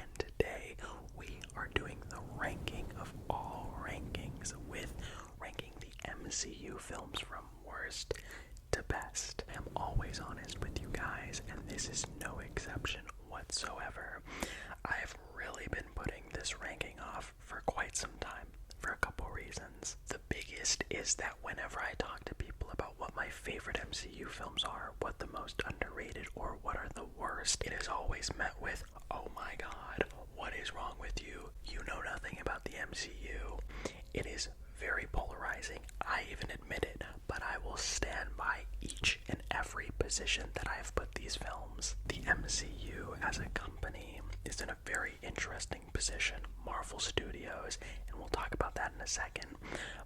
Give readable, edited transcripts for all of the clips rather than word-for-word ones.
and today we are doing the ranking of all rankings with ranking the MCU films from worst to best. I am always honest with you guys, and this is no exception whatsoever. I've really been putting this ranking off for quite some time for a couple reasons. The biggest is that whenever I talk to people about what my favorite MCU films are, what the most underrated or what are the worst, it is always met with, "Oh my god, what is wrong with you? You know nothing about the MCU." It is very polarizing, I even admit it, but I will stand by each and every position that I have put these films. The MCU as a company is in a very interesting position. Marvel Studios, and we'll talk about that in a second,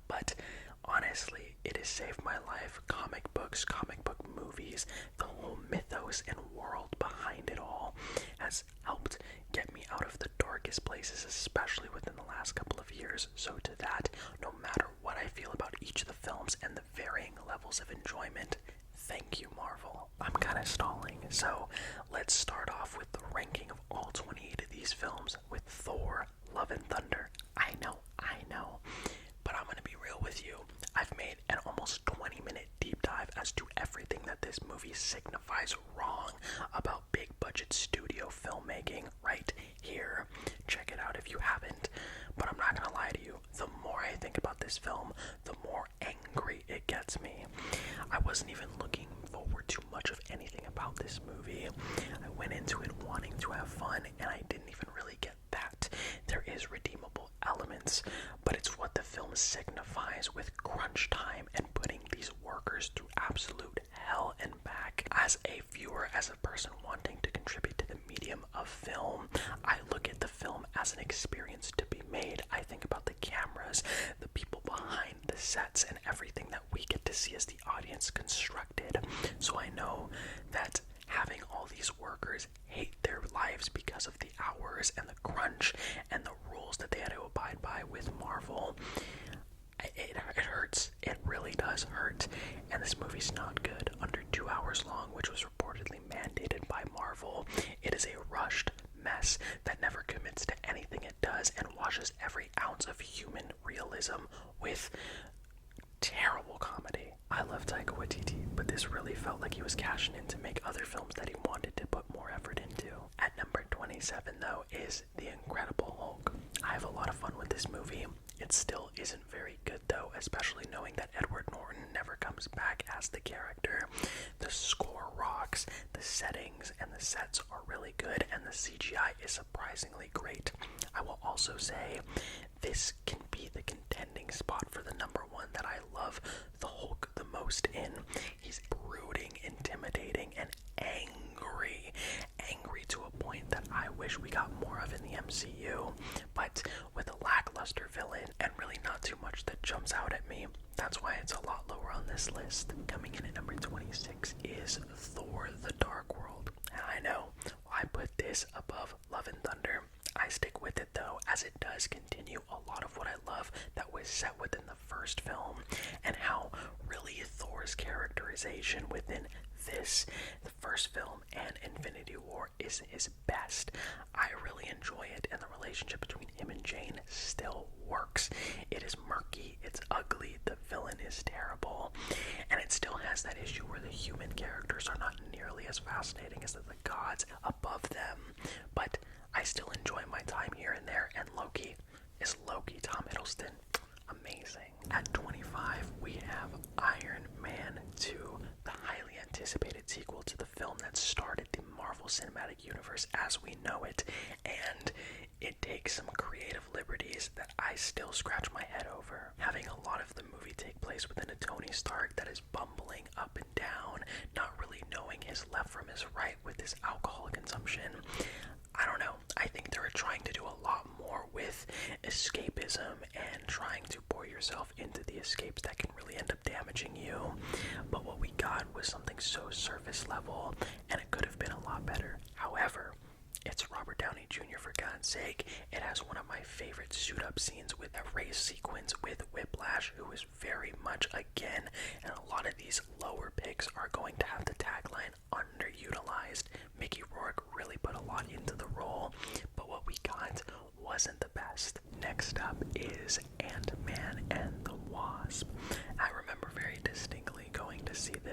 but honestly, it has saved my life. Comic books, comic book movies, the whole mythos and world behind it all has helped get me out of the darkest places, especially within the last couple of years. So to that, no matter what I feel about each of the films and the varying levels of enjoyment, thank you, Marvel. I'm kind of stalling, so let's start off with the ranking of all 28 of these films with Thor, Love and Thunder. I know, but I'm gonna be real with you. I've made an almost 20-minute deep dive as to everything that this movie signifies wrong about big budget studio filmmaking right here. Check it out if you haven't. But I'm not gonna lie to you, the more I think about this film, the more angry it gets me. I wasn't even looking forward to much of anything about this movie. I went into it wanting to have fun, and I didn't even really get that. There is redeemable elements, but it's what the film signifies with crunch time and putting these workers through absolute hell and back. As a viewer, as a person wanting to contribute to the medium of film, I look at the film as an experience to be made. I think about the cameras, the people behind the sets, and everything that we get to see as the audience constructed. So I know that having all these workers hate their lives because of the hours and the crunch and the rules that they had to abide by with Marvel, it hurts. It really does hurt. And this movie's not good. Under 2 hours long, which was reportedly mandated by Marvel, it is a rushed mess that never commits to anything it does and washes every ounce of human realism with terrible comedy. I love Taika Waititi, but this really felt like he was cashing in to make other films that he wanted to put more effort into. At number 27, though, is The Incredible Hulk. I have a lot of fun with this movie. It still isn't very good, though, especially knowing that Edward Norton never comes back as the character. The score rocks, the settings and the sets are really good, and the CGI is surprisingly great. I will also say this can be the contending spot for the number one that I love the Hulk the most in. He's brooding, intimidating, and angry to a point that I wish we got more of in the MCU, but with a lackluster villain and really not too much that jumps out at me. That's why it's a lot lower on this list. Coming in at number 26 is Thor: The Dark World. And I know I put this above Love and Thunder. I stick with it though, as it does continue a lot of what I love that was set within the first film, and how really Thor's characterization within the first film and Infinity War is his best. I really enjoy it, and the relationship between him and Jane still works. It is murky, it's ugly, the villain is terrible, and it still has that issue where the human characters are not nearly as fascinating as the gods above them, but I still enjoy my time here and there, and Loki is Loki. Tom Hiddleston, amazing. At 25, we have Iron Man 2, the highly anticipated sequel to the film that started the Marvel Cinematic Universe as we know it, and it takes some creative liberties that I still scratch my head over. Having a lot of the movie take place within a Tony Stark that is bumbling up and down, not really knowing his left from his right with his alcohol consumption. I don't know. I think they're trying to do a lot more with escapism and trying to pour yourself into the escapes that can really end up damaging you. But what we got was something so surface level, and it could have been a lot better. However, it's Robert Downey Jr. for God's sake. It has one of my favorite suit-up scenes with a race sequence with Whiplash, who is very much, again, and a lot of these lower picks are going to have the tagline underutilized. Mickey Rourke really put a lot into the role, but what we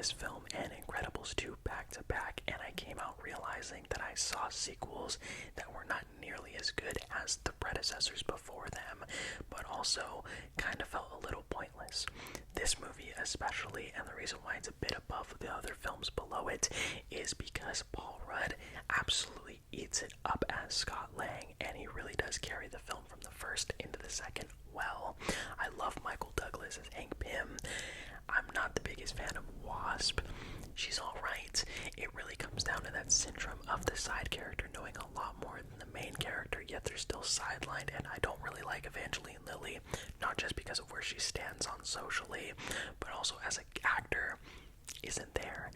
this film and Incredibles 2 back to back, and I came out realizing that I saw sequels that were not nearly as good as the predecessors before them, but also kind of felt a little pointless. This movie especially, and the reason why it's a bit above the other films below it, is because Paul Rudd absolutely eats it up as Scott Lang, and he really does carry the film from the first into the second well. I love Michael Douglas as Hank Pym. I'm not the biggest fan of Wasp. She's alright. It really comes down to that syndrome of the side character knowing a lot more than the main character, yet they're still sidelined, and I don't really like Evangeline Lilly, not just because of where she stands on socially, but also as an actor isn't there.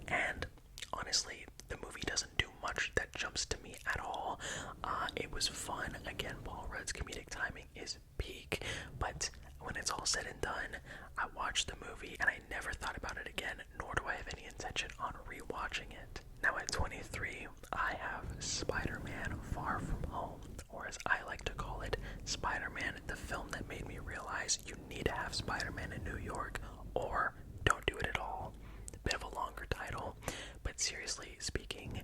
And honestly, the movie doesn't do much that jumps to me at all. It was fun. Again, Paul Rudd's comedic timing is peak, but when it's all said and done, I watched the movie and I never thought about it again, nor do I have any intention on rewatching it. Now at 23, I have Spider-Man Far From Home, or as I like to call it, Spider-Man, the film that made me realize you need to have Spider-Man in New York, or don't do it at all. A bit of a longer title, but seriously speaking,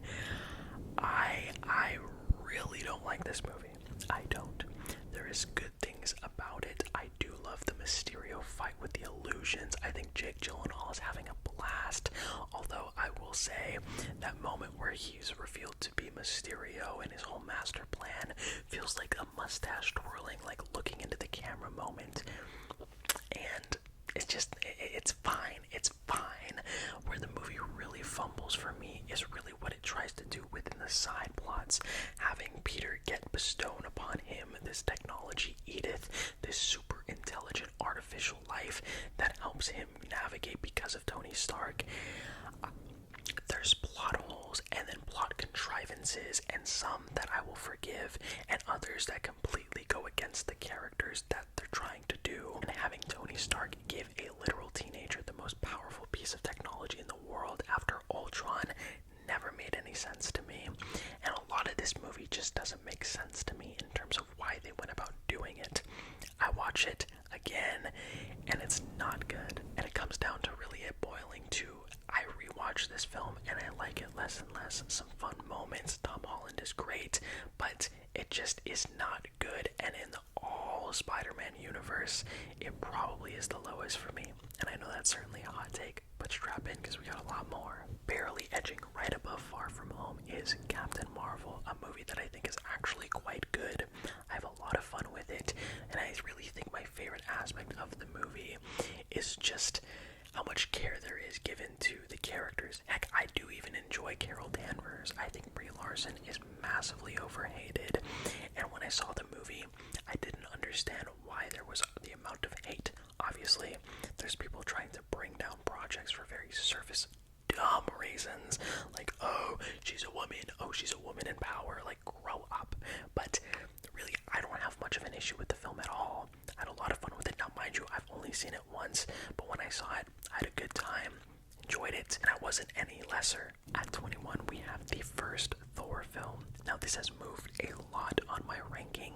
I really don't like this movie. I don't. There is good things about it. I do love the Mysterio fight with the illusions. I think Jake Gyllenhaal is having a blast, although I will say that moment where he's revealed to be Mysterio and his whole master plan feels like a mustache twirling, like looking into the camera moment. And it's fine. It's fine. Where the movie really fumbles for me is really what it tries to do within the side plots. Having Peter get bestowed upon him this technology, Edith, this super intelligent artificial life that helps him navigate because of Tony Stark. There's plot holes and then plot contrivances, and some that I will forgive, and others that completely go against the characters that they're trying to do. And having Tony Stark give a literal teenager the most powerful piece of technology in the world after Ultron never made any sense to me. And a lot of this movie just doesn't make sense to me in terms of why they went about doing it. I watch it again, and it's not good. And it comes down to really it boiling to, I rewatch this film and I like it less and less. Some fun moments. Tom Holland is great, but it just is not good. And in the all Spider-Man universe, it probably is the lowest for me. And I know that's certainly a hot take, but strap in because we got a lot more. Barely edging right above Far From Home is Captain Marvel, a movie that I think is actually quite good. I have a lot of fun with it, and I really think my favorite aspect of the movie is just how much care there is given to the characters. Heck, I do even enjoy Carol Danvers. I think Brie Larson is massively overhated, and when I saw the movie, I didn't understand why there was the amount of hate. Obviously, there's people trying to bring down projects for very surface dumb reasons, like, oh, she's a woman in power, like, grow up. But really, I don't have much of an issue with the film at all. I had a lot of fun with it. Now, mind you, I've only seen it once, but when I saw it, I had a good time, enjoyed it, and I wasn't any lesser. At 21, we have the first Thor film. Now, this has moved a lot on my ranking.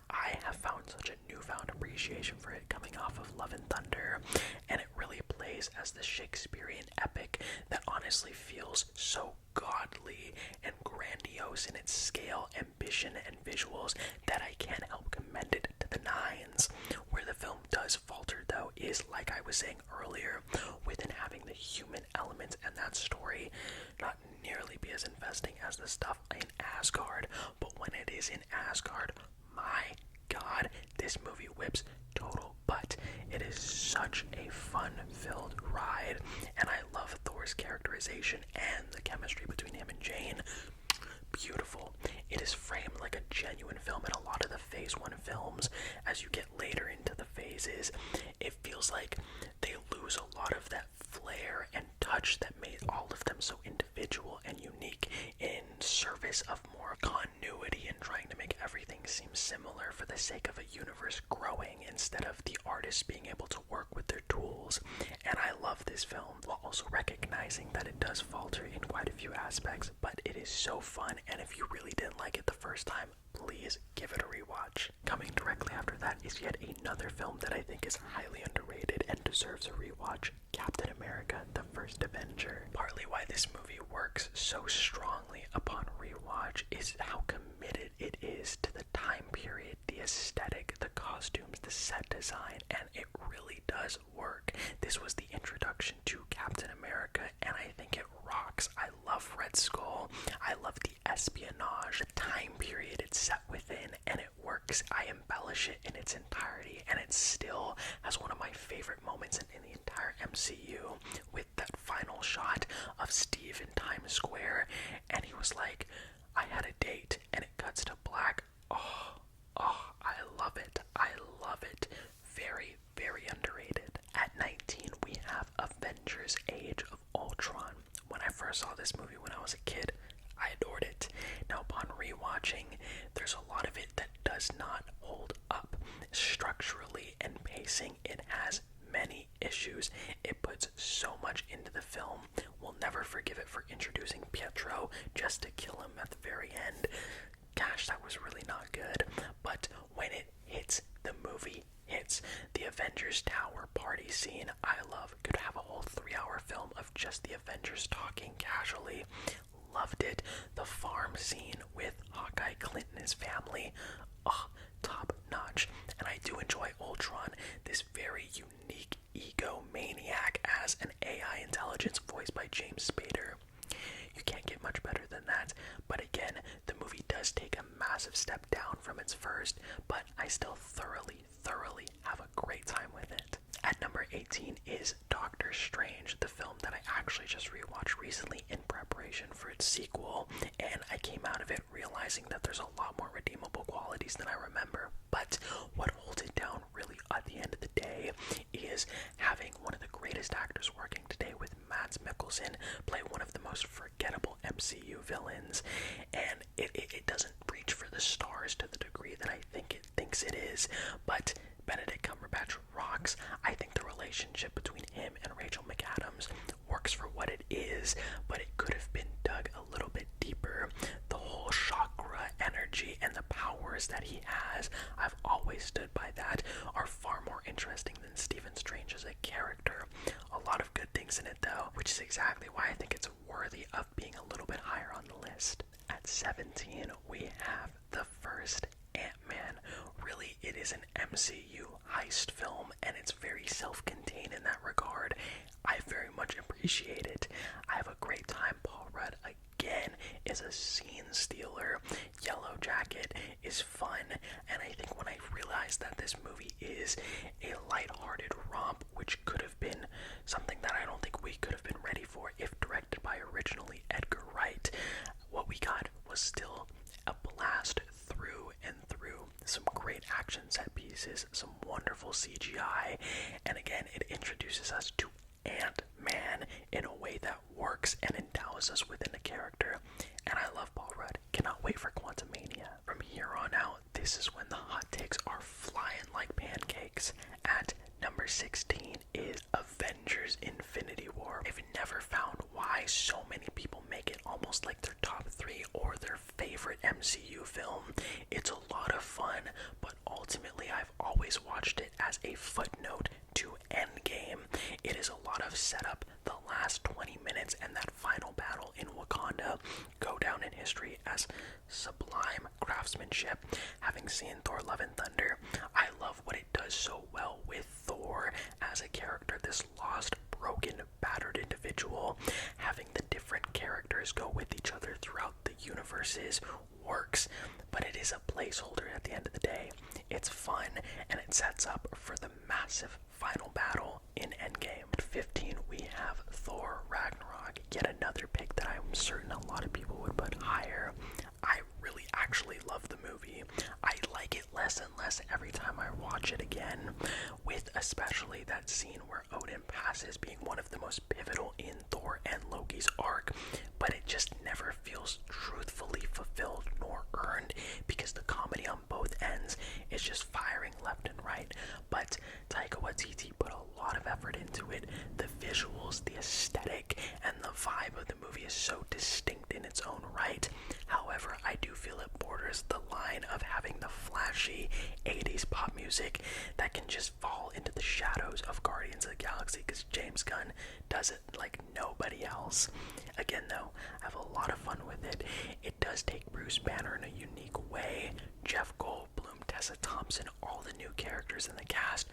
I have found such a newfound appreciation for it coming off of Love and Thunder, and it really plays as the Shakespearean epic that honestly feels so godly and grandiose in its scale, ambition, and visuals that I can't help commend it to the nines. Where the film does falter, though, is, like I was saying earlier, within having the human element and that story not nearly be as investing as the stuff in Asgard. But when it is in Asgard, my god, this movie whips total butt. It is such a fun-filled ride, and I love Thor's characterization and the chemistry between him and Jane. Beautiful. It is framed like a genuine film in a lot of the Phase 1 films. As you get later into the phases, it feels like they lose a lot of that flair and touch that made all of them so individual and unique in service of more continuity and trying to make everything seem similar for the sake of a universe growing instead of the artists being able to work with their tools. And I love this film, while also recognizing that it does falter in quite a few aspects, but it is so fun, and if you really didn't like it the first time, please give it a rewatch. Coming directly after that is yet another film that I think is highly underrated and deserves a rewatch, Captain America, the First Avenger. Partly why this movie works so strongly upon rewatch is how committed it is to the time period, the aesthetic, the costumes, the set design, and it really does work. This was the introduction to Captain America, and I think it rocks. I love Red Skull. I love the espionage, the time period it's set within, and it works. I embellish it in its entirety, and it still has one of my favorite moments in the entire MCU with that final shot of Steve in Times Square, and he was like, I had a date, and it cuts to black. Oh, I love it. I love it. Very, very underrated. At 19, we have Avengers Age of Ultron. When I first saw this movie when I was a kid, I adored it. Now, upon rewatching, there's a lot of it that does not hold up. Structurally and pacing, it has many issues. It puts so much into the film. We'll never forgive it for introducing Pietro just to kill him at the very end. Gosh, that was really not good. But when it hits, the movie hits. The Avengers Tower party scene, I love. Could have a whole 3-hour film of just the Avengers talking casually. Loved it. The farm scene with Hawkeye, Clint, and his family, top notch. And I do enjoy Ultron, this very unique egomaniac as an AI intelligence voiced by James Spader. You can't get much better than that. But again, the movie does take a massive step down from its first, but I still thoroughly have a great time with it. At number 18 is Doctor Strange, the film that I actually just rewatched recently in preparation for its sequel, and I came out of it realizing that there's a lot more redeemable qualities than I remember. But what holds it down really at the end of the day is having one of the greatest actors working today with Mads Mikkelsen play one of the most forgettable MCU villains, and it doesn't reach for the stars to the degree that I think it thinks it is, but Benedict Cumberbatch rocks. I think the relationship between him and Rachel McAdams works for what it is, but it could have been dug a little bit deeper. The whole chakra energy and the powers that he has, I've always stood by that, are far more interesting than Stephen Strange as a character. A lot of good things in it though, which is exactly why I think it's worthy of being a little bit higher on the list. At 17, we have the first Ant-Man. Really, it is an MCU heist film, and it's very self-contained in that regard. I very much appreciate it. I have a great time. Paul Rudd, again, is a scene stealer. Yellow Jacket is fun, and I think when I realized that this movie is a lighthearted romp, which could have been something that I don't think we could have been ready for if directed by originally Edgar Wright, what we got was still a blast through and through. Some great action set pieces, some wonderful CGI, and again, it introduces us to Ant-Man in a way that works and endows us within the character, and I love Paul Rudd. Cannot wait for Quantumania. From here on out, this is when the hot takes are flying like pancakes. At number 16 is Avengers Infinity War. I've never found why so many people make it almost like their top 3 or their favorite MCU film. It's a lot of fun, but ultimately I've always watched it as a footnote to Endgame. It is a lot of setup. The last 20 minutes and that final battle in Wakanda go down in history as sublime craftsmanship. Having seen Thor Love and Thunder, I love what it does so well with Thor as a character, this lost, broken, battered individual. Having the different characters go with each other throughout the universes works, but it is a placeholder at the end of the day. It's fun, and it sets up for the massive final battle in Endgame. At 15, we have Thor Ragnarok, yet another pick that I'm certain a lot of people would put higher. I really actually love the movie. I like it less and less every time I watch it again, with especially that scene where Odin passes being one of the most pivotal in Thor and Loki's arc, but it just never feels truthfully fulfilled nor earned because the comedy on both ends is just firing left and right. But Taika Waititi put a lot of effort into it. The visuals, the aesthetic, and the vibe of the movie is so distinct in its own right. However, I do feel it borders the line of having the flashy 80s pop music that can just fall into the shadows of Guardians of the Galaxy, because James Gunn does it like nobody else. Again, though, I have a lot of fun with it. It does take Bruce Banner in a unique way. Jeff Goldblum, Tessa Thompson, all the new characters in the cast.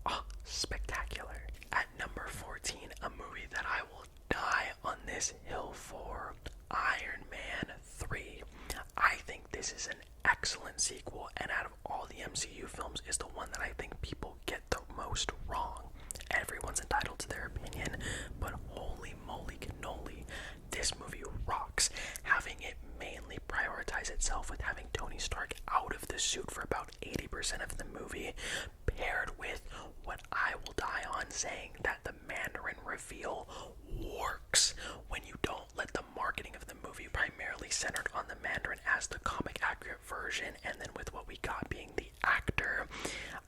Oh, spectacular. At number 14, a movie that I will die on this hill for, Iron Man 3. I think this is an excellent sequel, and out of all the MCU films is the one that I think people get the most wrong. Everyone's entitled to their opinion, but holy moly cannoli, this movie rocks. Having it mainly prioritize itself with having Tony Stark out of the suit for about 80% of the movie, paired with what I will die on saying that the Mandarin reveal works when you don't let the marketing of the movie primarily centered on the Mandarin as the comic accurate version, and then with what we got being the actor.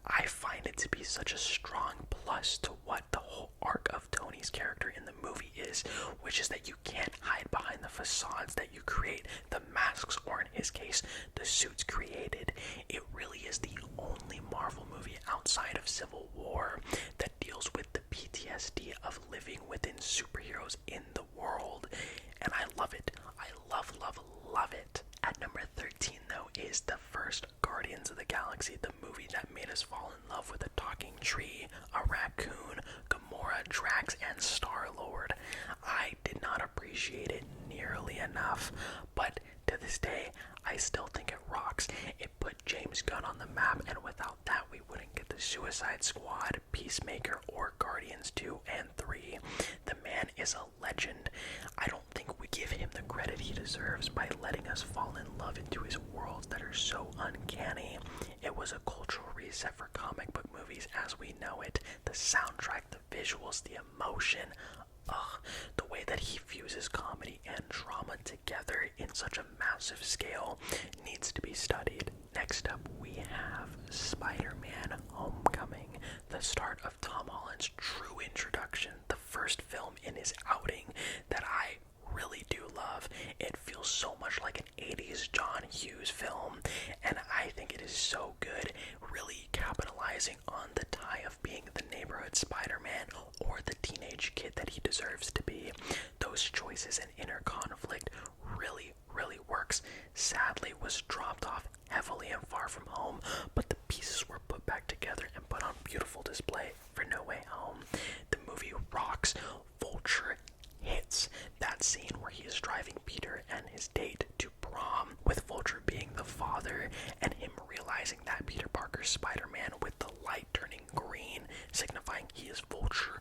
I find it to be such a strong plus to what the whole arc of Tony's character in the movie is, which is that you can't hide behind the facades that you create, the masks, or in his case, the suits created. It really is the only Marvel movie outside of Civil War that deals with the PTSD of living within superheroes in the world, and I love it. I love it. At number 13, though, is the first Guardians of the Galaxy, the movie that made us fall in love with a talking tree, a raccoon, Gamora, Drax, and Star-Lord. I did not appreciate it nearly enough, but to this day, I still think it rocks. It put James Gunn on the map, and without that, we wouldn't get the Suicide Squad, Peacemaker, or Guardians 2 and 3. The man is a legend. I don't think we give him the credit he deserves by letting us fall in love into his worlds that are so uncanny. It was a cultural reset for comic book movies as we know it. The soundtrack, the visuals, the emotion. The way that he fuses comedy and drama together in such a massive scale needs to be studied. Next up, we have Spider-Man Homecoming, the start of Tom Holland's true introduction, the first film in his outing that I really do love. It feels so much like an 80s John Hughes film, and I think it is so good, really capitalizing on the tie of being the neighborhood Spider-Man or the teenage kid that he deserves to be. Those choices and inner conflict really works. Sadly, was dropped off heavily and Far From Home, but the pieces were put back together and put on beautiful display for No Way Home. The movie rocks. Vulture hits. That scene where he is driving Peter and his date to prom, with Vulture being the father and him realizing that Peter Parker's Spider-Man with the light turning green, signifying he is Vulture.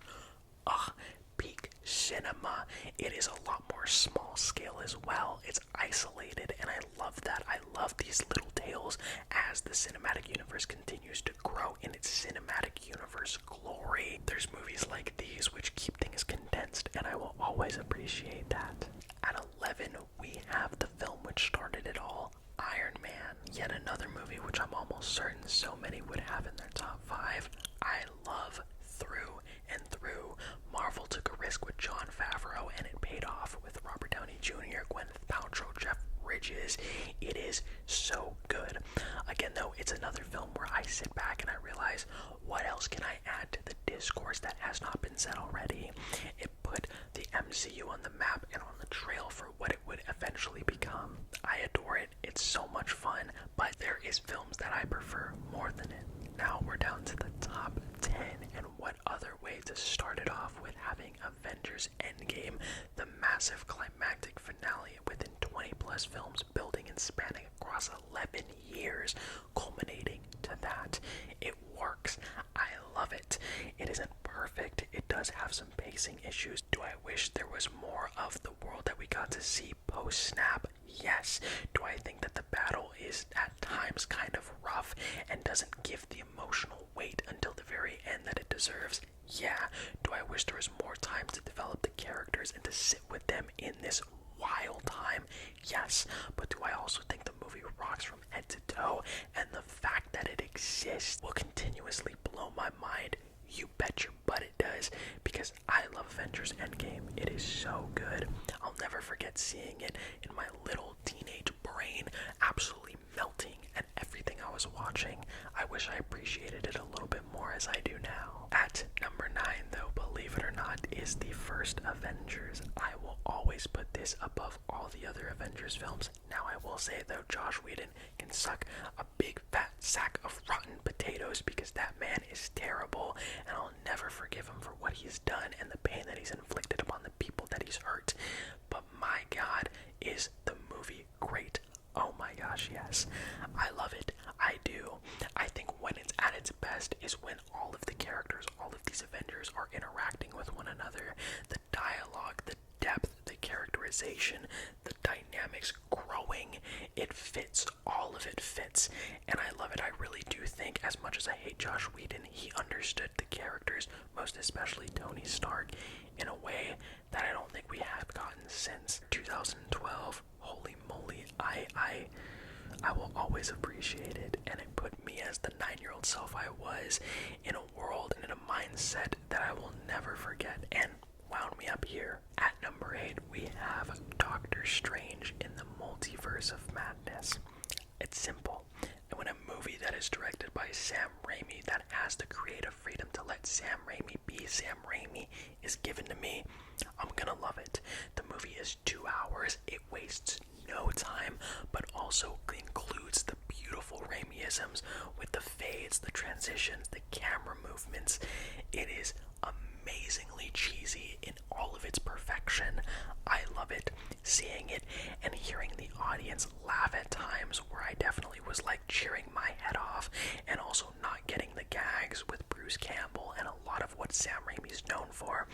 Peak cinema. It is a lot more small scale as well. It's isolated, and I love that. I love these little tales as the cinematic universe continues to grow in its cinematic universe glory. There's movies like these which keep things condensed, and I will always appreciate that. At 11, we have the film which started it all, Iron Man. Yet another movie which I'm almost certain so many would have in their top 5. I love through and through. Marvel took a risk with Jon Favreau, and it paid off with Robert Downey Jr., Gwyneth Paltrow, Jeff Bridges. It is so good. Again, though, it's another film where I sit back and I realize, what else can I add to the discourse that has not been said already? It put the MCU on the map and on the trail for what it would eventually become. I adore it. It's so much fun, but there is films that I prefer more than it. Now we're down to the top 10, and what other way to start it off with having Avengers Endgame, the massive climactic finale within 20 plus films building and spanning across 11 years, culminating to that. It works. I love it. It isn't perfect. It does have some pacing issues. Do I wish there was more of the world that we got to see post-snap? Yes. Do I think that the battle is at times kind of rough and doesn't give the emotional weight until the very end that it deserves? Yeah. Do I wish there was more time to develop the characters and to sit with them in this wild time? Yes. But do I also think the movie rocks from head to toe, and the fact that it exists will continuously blow my mind? You bet your butt it does, because I love Avengers Endgame. It is so good. I'll never forget seeing it in my little teenage brain, absolutely melting, and everything I was watching. I wish I appreciated it a little bit more as I do now. At number 9, though, believe it or not, is the first Avengers. I will always put this above all the other Avengers films. Now I will say, though, Josh Whedon can suck a big fat sack of rotten potatoes because that man is terrible, and I'll never forgive him for what he's done and the pain that he's inflicted upon the people that he's hurt. But my God, is the movie great? Oh my gosh, yes. I love it. I do. I think when it's at its best is when all of the characters, all of these Avengers are interacting with one another. The dialogue, the depth, the characterization, the dynamics growing. It fits. All of it fits. And I love it. I really do think, as much as I hate Josh Whedon, he understood the characters, most especially Tony Stark, in a way that I don't think we have gotten since 2012. Holy moly, I will always appreciate it, and it put me as the 9-year-old self I was in a world and in a mindset that I will never forget, and wound me up here. At number 8, we have Doctor Strange in the Multiverse of Madness. It's simple. And when a movie that is directed by Sam Raimi, that has the creative freedom to let Sam Raimi be Sam Raimi, is given to me, I'm gonna love it. The movie is 2 hours. It wastes no time, but also includes the beautiful Raimiisms with the fades, the transitions, the camera movements. It is amazingly cheesy in all of its perfection. I love it. Seeing it and hearing the audience laugh at times where I definitely was like cheering my head off, and also not getting the gags with Bruce Campbell and a lot of what Sam Raimi's known for,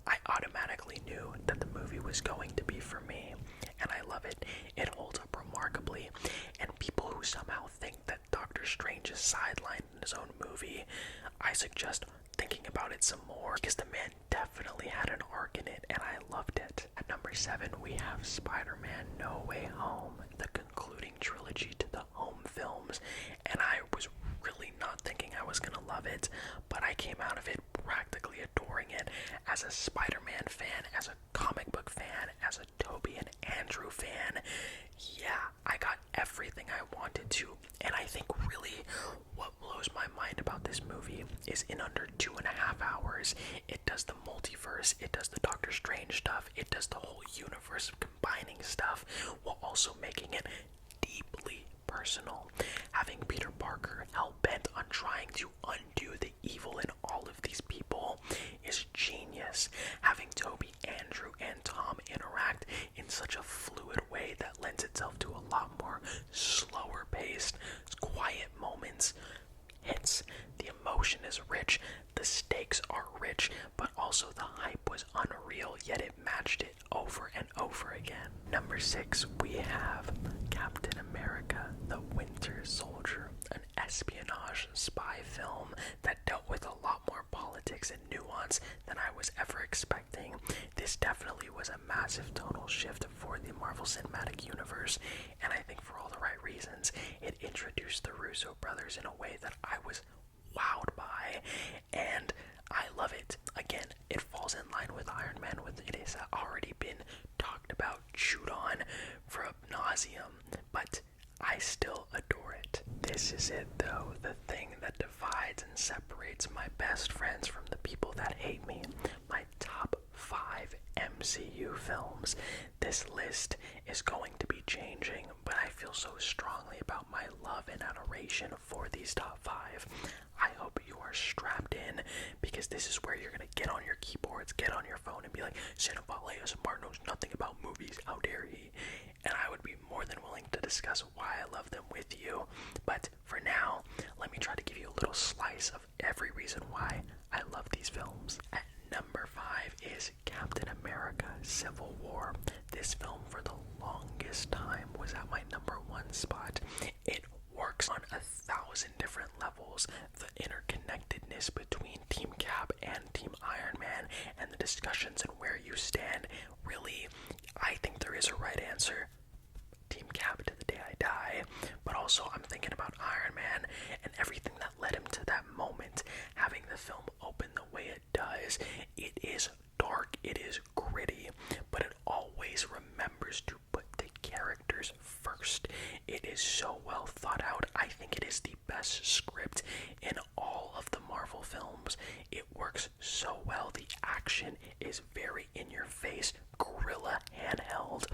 I automatically knew that the movie was going to be for me, and I love it. It holds up remarkably, and people who somehow think that Doctor Strange is sidelined in his own movie, I suggest thinking about it some more, because the man definitely had an arc in it, and I loved it. At number 7, we have Spider-Man No Way Home, the concluding trilogy to the home films, and I was really not thinking I was gonna love it, but I came out of it practically adoring it. As a Spider-Man fan, as a comic book fan, as a Tobey and Andrew fan, yeah, I got everything I wanted to. And I think really what blows my mind about this movie is in under 2.5 hours, it does the multiverse, it does the Doctor Strange stuff, it does the whole universe combining stuff, while also making it deeply personal. Having Peter Parker hell-bent on trying to undo the evil in all of these people is genius. Having Tobey, Andrew, and Tom interact in such a fluid way that lends itself to a lot more slower paced, quiet moments. Hence, the emotion is rich, the stakes are rich, but also the hype was unreal, yet it matched it over and over again. Number 6, we have Captain America, the Winter Soldier, an espionage spy film that dealt with a lot more politics and nuance than I was ever expecting. This definitely was a massive tonal shift for the Marvel Cinematic Universe, and I think for all the right reasons. It introduced the Russo brothers in a way that I was wowed by, and I love it. Again, it falls in line with Iron Man, with it has already been talked about, chewed on for ad nauseum, but I still adore it. This is it, though, the thing that divides and separates my best friends from the people that hate me. My top 5 MCU films. This list is going to be changing, but I feel so strongly about my love and adoration for these top 5. I hope you are strapped in, because this is where you're going to get on your keyboards, get on your phone, and be like, Cinephiles, Martin knows nothing about movies, how dare he? And I would be more than willing to discuss why I love them with you. But for now, let me try to give you a little slice of every reason why I love these films. At number 5 is Captain America Civil War. This film for the longest time was at my number 1 spot. It works on 1,000 different levels. The interconnectedness between Team Cap and Team Iron Man, and the discussions and where you stand, really, I think there is a right answer. Team Cap to the day I die. But also I'm thinking about Iron Man and everything that led him to that moment. Having the film open the way it does, it is dark, it is gritty, but it always remembers to put the characters first. It is so well thought out. I think it is the best script in all of the Marvel films. It works so well. The action is very in your face, guerrilla handheld.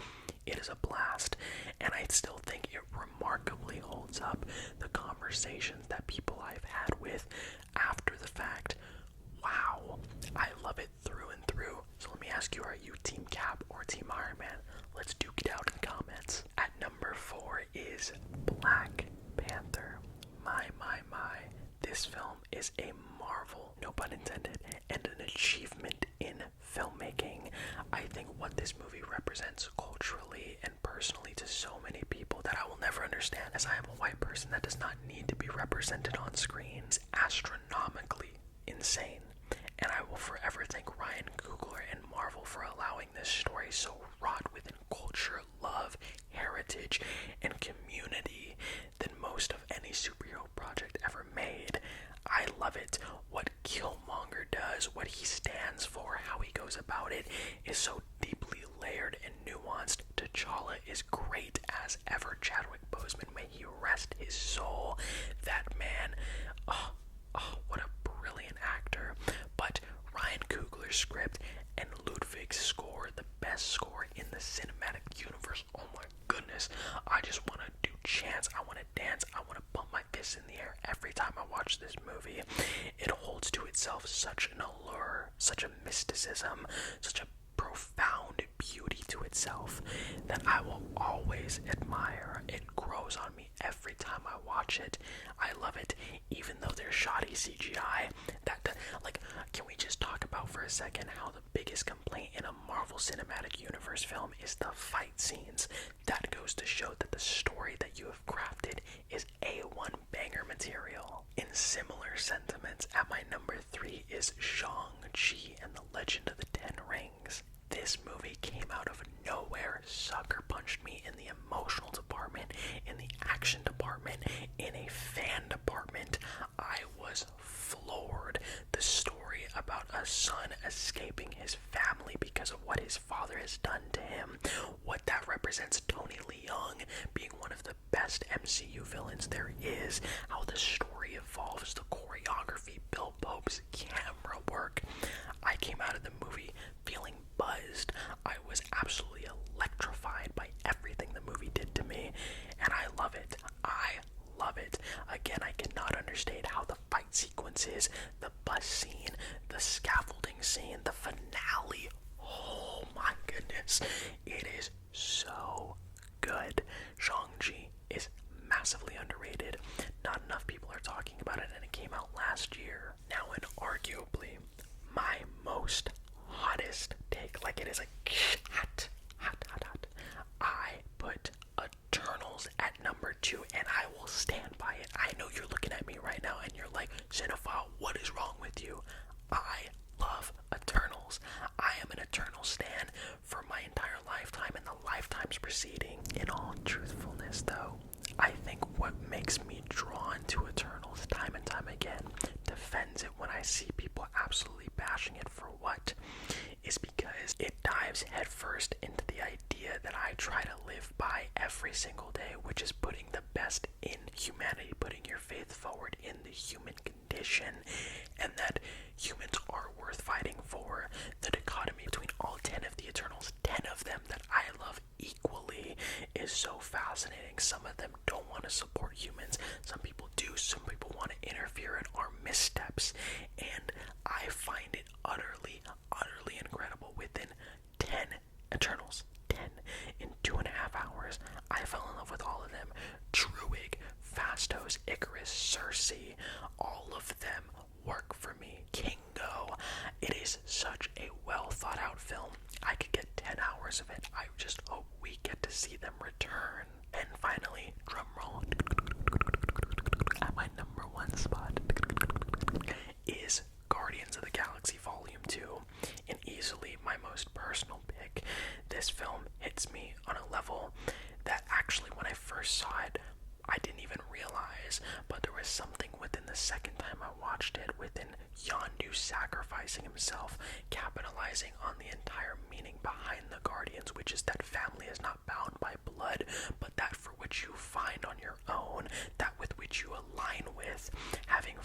It is a blast, and I still think it remarkably holds up. The conversations that people I've had with after the fact, wow, I love it through and through. So let me ask you, are you Team Cap or Team Iron Man? Let's duke it out in the comments. At number 4 is Black Panther. My. This film is a marvel, no pun intended, and an achievement in filmmaking. I think what this movie represents culturally and personally to so many people that I will never understand, as I am a white person that does not need to be represented on screen, is astronomically insane. And I will forever thank Ryan Coogler and Marvel for allowing this story so wrought within culture, love, heritage, and community than most of any superhero project ever made. I love it. What Killmonger does, what he stands for, how he goes about it, is so deeply layered and nuanced. T'Challa is great as ever. Chadwick Boseman, may he rest his soul. That man, what a brilliant actor. But Ryan Coogler's script and Ludwig's score, the best score in the cinematic universe. Oh my goodness. I just want to do chants. I want to dance. I want to bump my fists in the air every time I watch this movie. It holds to itself such an allure, such a mysticism, such a profound beauty to itself that I will always admire. It grows on me every time I watch it. I love it, even though there's shoddy CGI. Can we just talk about for a second how the biggest complaint in a Marvel Cinematic Universe film is the fight scenes? That goes to show that the story that you have crafted is A1 banger material. In similar sentiments, at my number 3 is Shang-Chi and the Legend of the Ten Rings. This movie came out of nowhere, sucker punched me in the emotional department, in the action department, in a fan department. I was floored. The story about a son escaping his family because of what his father has done to him, what that represents, Tony Leung being one of the best MCU villains there is, how the story evolves, the choreography, Bill Pope's camera work. I came out of the movie feeling buzzed. I was absolutely electrified by everything the movie did to me, and I love it. Again, I cannot understate how the fight sequences, the bus scene, the scaffolding scene, the finale, oh my goodness, it is so good. Shang-Chi is massively underrated. Not enough people are talking about it, and it came out last year. Now, in arguably my most hottest take, like it is like hot, I put Eternals at number 2, and I will stand by it. I know you're looking at me right now and you're like, Cinephile, what is wrong with you? I love Eternals. I am an Eternal stan for my entire lifetime and the lifetimes preceding. In all truthfulness, though, I think what makes me drawn to Eternals time and time again, defends it when I see people absolutely bashing it for what, is because it dives headfirst into the idea that I try to live by every single day, which is putting the best in humanity, putting your faith forward in the human condition, and that humans are worth fighting for. The dichotomy between all 10 of the Eternals, 10 of them that I love equally, is so fascinating. Some of them don't want to support humans. Some people do. Some people want to interfere in our missteps. And I find it utterly incredible. Within 10 Eternals, 10 in 2.5 hours, I fell in love with all of them. Druig, Phastos, Icarus, Cersei, all of them work for me. Kingo. It is such a well thought out film. I could get 10 hours of it. I just hope we get to see them return. And finally, drumroll, at my number 1 spot is Guardians of the Galaxy Volume 2, and easily my most personal pick. This film hits me on a level that actually when I first saw it, I didn't even realize, but there was something within the second time I watched it, within Yondu sacrificing himself, capitalizing on the entire meaning behind the Guardians, which is that family is not bound by blood, but that for which you find on your own, that with which you align with.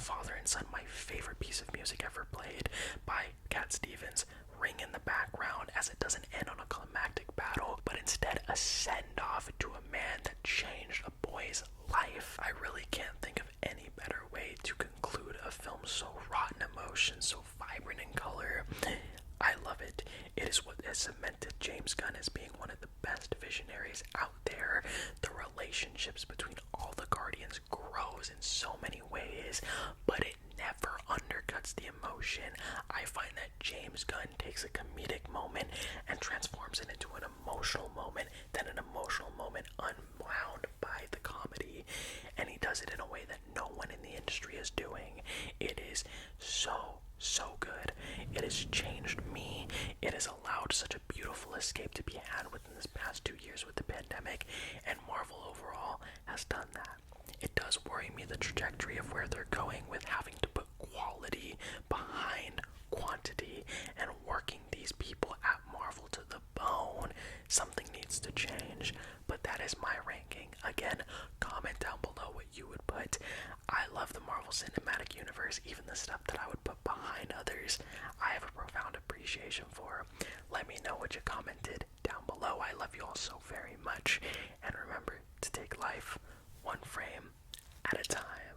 Father and Son, my favorite piece of music ever played by Cat Stevens, ring in the background as it doesn't end on a climactic battle, but instead a send-off to a man that changed a boy's life. I really can't think of any better way to conclude a film so wrought in emotion, so vibrant in color. I love it. It is what has cemented James Gunn as being one of the best visionaries out there. The relationships between all the Guardians grows in so many ways, but it never undercuts the emotion. I find that James Gunn takes a comedic moment and transforms it into an emotional moment, then an emotional moment unwound by the comedy, and he does it in a way that no one in the industry is doing. It is so good. It has changed me. It has allowed such a beautiful escape to be had within this past 2 years with the pandemic, and Marvel overall has done that. It does worry me the trajectory of where they're going with having to put quality behind quantity and working these people at Marvel to the bone. Something needs to change, but that is my ranking. Again, comment down below what you would put. I love the Marvel Cinematic Universe, even the stuff that I would put behind others, I have a profound appreciation for. Let me know what you commented down below. I love you all so very much, and remember to take life one frame at a time.